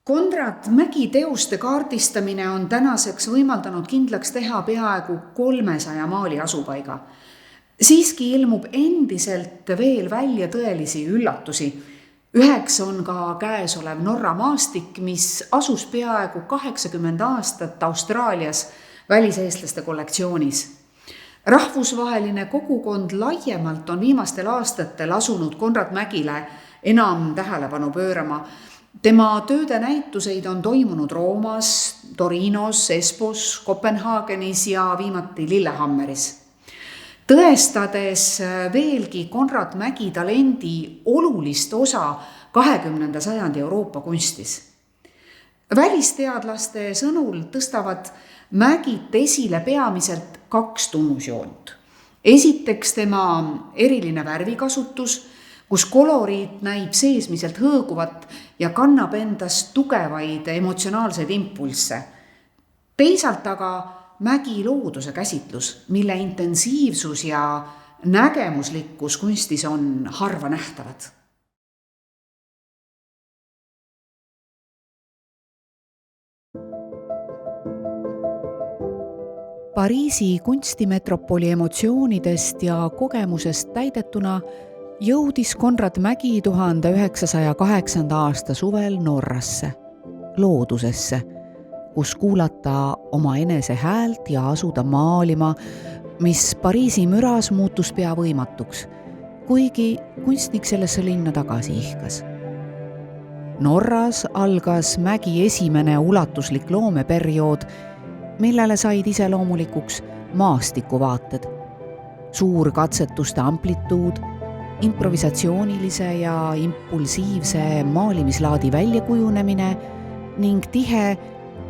Konrad Mägi teoste kaardistamine on tänaseks võimaldanud kindlaks teha peaaegu 300 maali asupaiga. Siiski ilmub endiselt veel välja tõelisi üllatusi. Üheks on ka käesolev Norra maastik, mis asus peaaegu 80 aastat Austraalias väliseestlaste kollektsioonis. Rahvusvaheline kogukond laiemalt on viimastel aastatel asunud Konrad Mägile enam tähelepanu pöörama. Tema tööde näituseid on toimunud Roomas, Torinos, Espos, Kopenhaagenis ja viimati Lillehammeris. Tõestades veelgi Konrad Mägi talendi olulist osa 20. sajandi Euroopa kunstis. Välisteadlaste sõnul tõstavad Mägit esile peamiselt 2 tunnusjoont. Esiteks tema eriline värvikasutus, kus koloriit näib seesmiselt hõõguvat ja kannab endas tugevaid emotsionaalseid impulsse. Teisalt aga Mägi looduse käsitlus, mille intensiivsus ja nägemuslikkus kunstis on harva nähtavad. Pariisi kunstimetropoli emotsioonidest ja kogemusest täidetuna jõudis Konrad Mägi 1908. aasta suvel Norrasse, loodusesse, kus kuulata oma enese häält ja asuda maalima, mis Pariisi müras muutus pea võimatuks, kuigi kunstnik sellesse linna tagasi ihkas. Norras algas Mägi esimene ulatuslik loomeperiood, millele said iseloomulikuks maastikuvaated, suur katsetuste amplituud, improvisatsioonilise ja impulsiivse maalimislaadi väljakujunemine ning tihe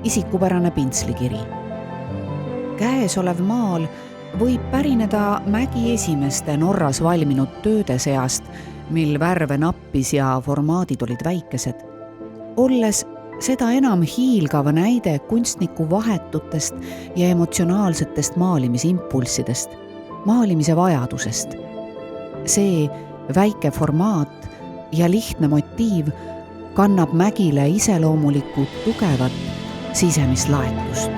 isikupärane pintslikiri. Käesolev maal võib pärineda Mägi esimeste Norras valminud tööde seast, mil värve nappis ja formaadid olid väikesed. Olles seda enam hiilgav näide kunstniku vahetutest ja emotsionaalsetest maalimisimpulssidest, maalimise vajadusest. See väike formaat ja lihtne motiiv kannab Mägile iseloomulikku tugevat sisemist laetust.